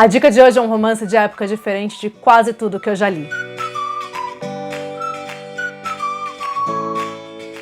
A dica de hoje é um romance de época diferente de quase tudo que eu já li.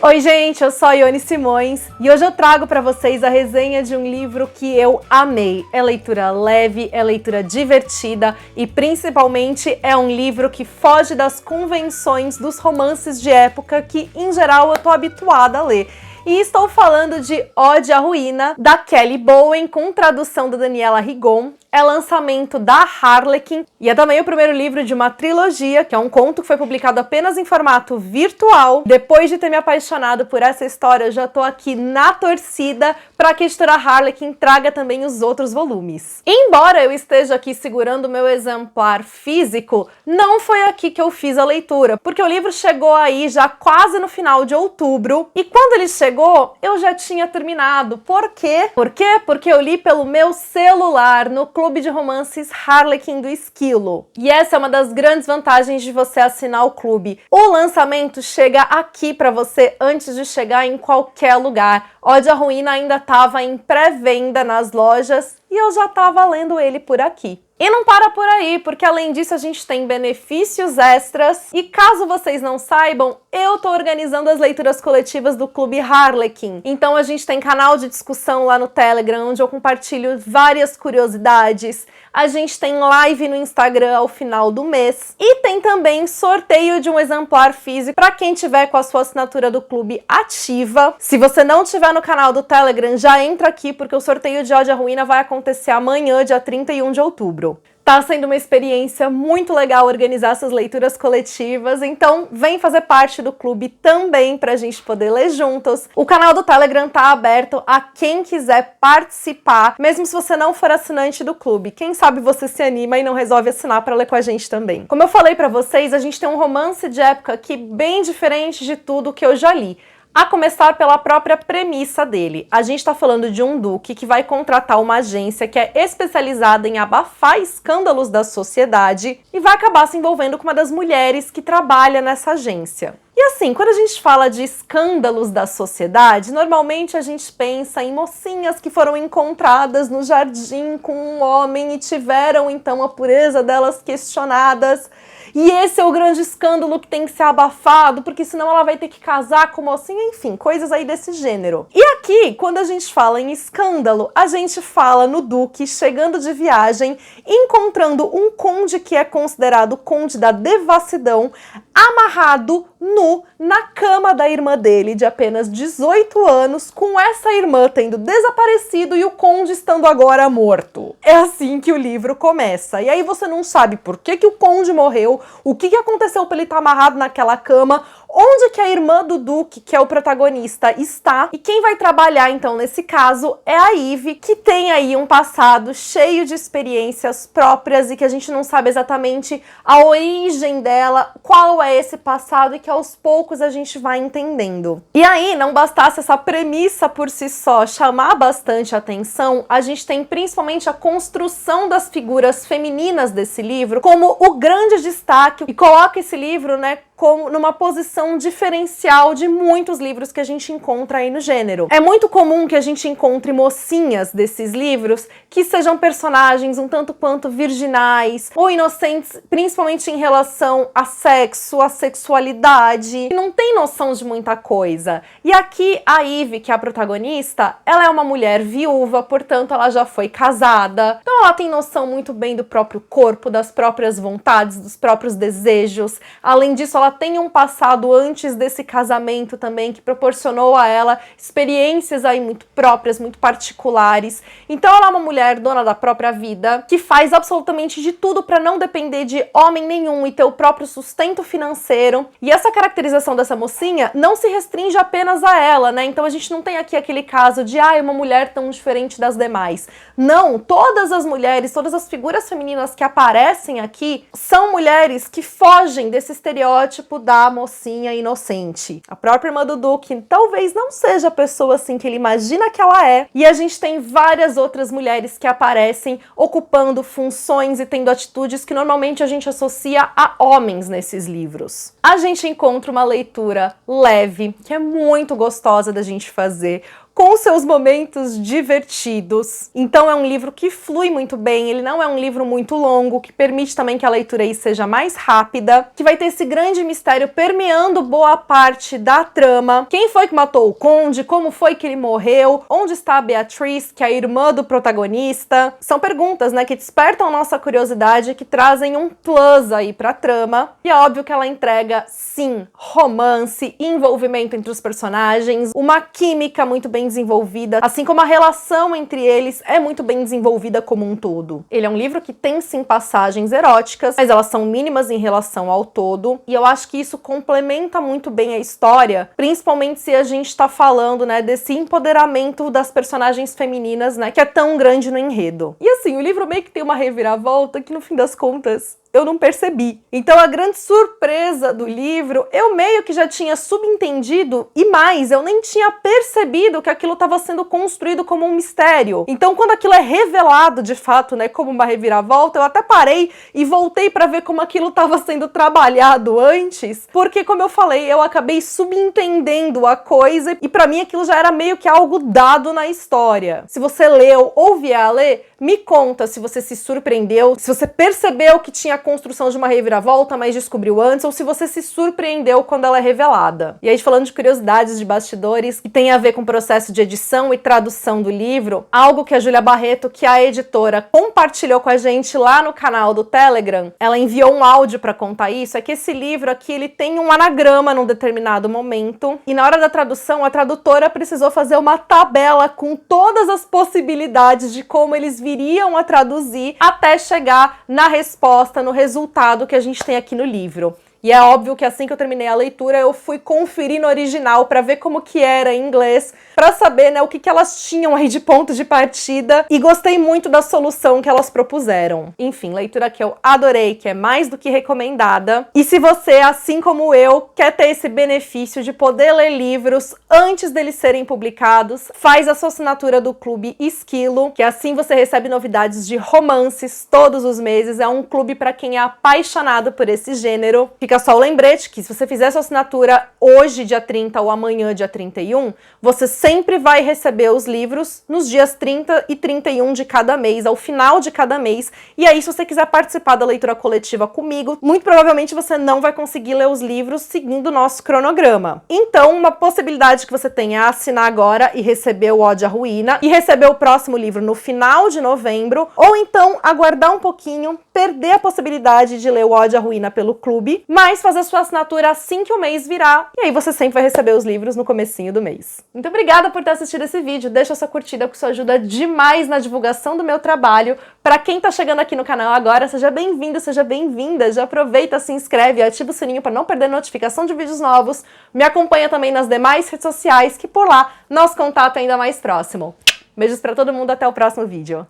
Oi gente, eu sou a Ione Simões e hoje eu trago para vocês a resenha de um livro que eu amei. É leitura leve, é leitura divertida e principalmente é um livro que foge das convenções dos romances de época que em geral eu tô habituada a ler. E estou falando de Ode à Ruína, da Kelly Bowen, com tradução da Daniela Rigon. É lançamento da Harlequin e é também o primeiro livro de uma trilogia, que é um conto que foi publicado apenas em formato virtual. Depois de ter me apaixonado por essa história, eu já tô aqui na torcida para que a editora Harlequin traga também os outros volumes. Embora eu esteja aqui segurando o meu exemplar físico, não foi aqui que eu fiz a leitura, porque o livro chegou aí já quase no final de outubro e quando ele chegou, eu já tinha terminado. Por quê? Porque eu li pelo meu celular no Clube de Romances Harlequin do Esquilo. E essa é uma das grandes vantagens de você assinar o clube. O lançamento chega aqui para você antes de chegar em qualquer lugar. Ode à Ruína ainda estava em pré-venda nas lojas e eu já estava lendo ele por aqui. E não para por aí, porque além disso a gente tem benefícios extras e caso vocês não saibam, eu tô organizando as leituras coletivas do Clube Harlequin. Então a gente tem canal de discussão lá no Telegram, onde eu compartilho várias curiosidades. A gente tem live no Instagram ao final do mês. E tem também sorteio de um exemplar físico para quem tiver com a sua assinatura do clube ativa. Se você não tiver no canal do Telegram, já entra aqui, porque o sorteio de Ode à Ruína vai acontecer amanhã, dia 31 de outubro. Tá sendo uma experiência muito legal organizar essas leituras coletivas, então vem fazer parte do clube também pra gente poder ler juntos. O canal do Telegram tá aberto a quem quiser participar, mesmo se você não for assinante do clube. Quem sabe você se anima e não resolve assinar pra ler com a gente também. Como eu falei pra vocês, a gente tem um romance de época aqui bem diferente de tudo que eu já li. A começar pela própria premissa dele. A gente tá falando de um duque que vai contratar uma agência que é especializada em abafar escândalos da sociedade e vai acabar se envolvendo com uma das mulheres que trabalha nessa agência. E assim, quando a gente fala de escândalos da sociedade, normalmente a gente pensa em mocinhas que foram encontradas no jardim com um homem e tiveram então a pureza delas questionadas. E esse é o grande escândalo que tem que ser abafado, porque senão ela vai ter que casar com o mocinho, enfim, coisas aí desse gênero. E aqui, quando a gente fala em escândalo, a gente fala no duque chegando de viagem, encontrando um conde que é considerado conde da devassidão, amarrado nu na cama da irmã dele, de apenas 18 anos, com essa irmã tendo desaparecido e o conde estando agora morto. É assim que o livro começa. E aí você não sabe por que o conde morreu, o que aconteceu para ele estar amarrado naquela cama, onde que a irmã do duque, que é o protagonista, está. E quem vai trabalhar então nesse caso é a Eve, que tem aí um passado cheio de experiências próprias e que a gente não sabe exatamente a origem dela, qual é esse passado e que aos poucos a gente vai entendendo. E aí, não bastasse essa premissa por si só chamar bastante atenção, a gente tem principalmente a construção das figuras femininas desse livro como o grande destaque e coloca esse livro, né, como numa posição diferencial de muitos livros que a gente encontra aí no gênero. É muito comum que a gente encontre mocinhas desses livros que sejam personagens um tanto quanto virginais ou inocentes, principalmente em relação a sexo, a sexualidade, e não tem noção de muita coisa. E aqui a Eve, que é a protagonista, ela é uma mulher viúva, portanto ela já foi casada, então ela tem noção muito bem do próprio corpo, das próprias vontades, dos próprios desejos. Além disso, ela tem um passado antes desse casamento também que proporcionou a ela experiências aí muito próprias, muito particulares. Então ela é uma mulher dona da própria vida, que faz absolutamente de tudo para não depender de homem nenhum e ter o próprio sustento financeiro. E essa caracterização dessa mocinha não se restringe apenas a ela, né? Então a gente não tem aqui aquele caso de uma mulher tão diferente das demais. Não, todas as mulheres, todas as figuras femininas que aparecem aqui são mulheres que fogem desse estereótipo da mocinha inocente. A própria irmã do duque talvez não seja a pessoa assim que ele imagina que ela é, e a gente tem várias outras mulheres que aparecem ocupando funções e tendo atitudes que normalmente a gente associa a homens nesses livros. A gente encontra uma leitura leve, que é muito gostosa da gente fazer, com seus momentos divertidos. Então é um livro que flui muito bem, ele não é um livro muito longo, que permite também que a leitura aí seja mais rápida, que vai ter esse grande mistério permeando boa parte da trama. Quem foi que matou o conde? Como foi que ele morreu? Onde está a Beatriz, que é a irmã do protagonista? São perguntas, né, que despertam nossa curiosidade, que trazem um plus aí pra trama. E é óbvio que ela entrega, sim, romance, envolvimento entre os personagens, uma química muito bem desenvolvida, assim como a relação entre eles é muito bem desenvolvida como um todo. Ele é um livro que tem, sim, passagens eróticas, mas elas são mínimas em relação ao todo, e eu acho que isso complementa muito bem a história, principalmente se a gente tá falando, né, desse empoderamento das personagens femininas, né, que é tão grande no enredo. E assim, o livro meio que tem uma reviravolta que, no fim das contas, eu não percebi. Então a grande surpresa do livro, eu meio que já tinha subentendido, e mais, eu nem tinha percebido que aquilo estava sendo construído como um mistério. Então quando aquilo é revelado de fato, né, como uma reviravolta, eu até parei e voltei para ver como aquilo estava sendo trabalhado antes, porque como eu falei, eu acabei subentendendo a coisa e para mim aquilo já era meio que algo dado na história. Se você leu ou vier a ler, me conta se você se surpreendeu, se você percebeu que tinha a construção de uma reviravolta, mas descobriu antes, ou se você se surpreendeu quando ela é revelada. E aí, falando de curiosidades de bastidores, que tem a ver com o processo de edição e tradução do livro, algo que a Júlia Barreto, que é a editora, compartilhou com a gente lá no canal do Telegram, ela enviou um áudio para contar isso, é que esse livro aqui, ele tem um anagrama num determinado momento, e na hora da tradução, a tradutora precisou fazer uma tabela com todas as possibilidades de como eles viriam a traduzir até chegar na resposta, no resultado que a gente tem aqui no livro. E é óbvio que assim que eu terminei a leitura, eu fui conferir no original para ver como que era em inglês, para saber, né, o que elas tinham aí de ponto de partida, e gostei muito da solução que elas propuseram. Enfim, leitura que eu adorei, que é mais do que recomendada. E se você, assim como eu, quer ter esse benefício de poder ler livros antes deles serem publicados, faz a sua assinatura do Clube Esquilo, que assim você recebe novidades de romances todos os meses. É um clube para quem é apaixonado por esse gênero. Fica só o lembrete que se você fizer sua assinatura hoje, dia 30, ou amanhã, dia 31, você sempre vai receber os livros nos dias 30 e 31 de cada mês, ao final de cada mês. E aí, se você quiser participar da leitura coletiva comigo, muito provavelmente você não vai conseguir ler os livros seguindo o nosso cronograma. Então, uma possibilidade que você tem é assinar agora e receber o Ode à Ruína, e receber o próximo livro no final de novembro, ou então aguardar um pouquinho, perder a possibilidade de ler o Ode à Ruína pelo clube, mas fazer sua assinatura assim que o mês virar, e aí você sempre vai receber os livros no comecinho do mês. Muito obrigada por ter assistido esse vídeo, deixa sua curtida, porque isso ajuda demais na divulgação do meu trabalho. Pra quem tá chegando aqui no canal agora, seja bem-vindo, seja bem-vinda, já aproveita, se inscreve, ativa o sininho para não perder notificação de vídeos novos, me acompanha também nas demais redes sociais, que por lá nosso contato é ainda mais próximo. Beijos pra todo mundo, até o próximo vídeo.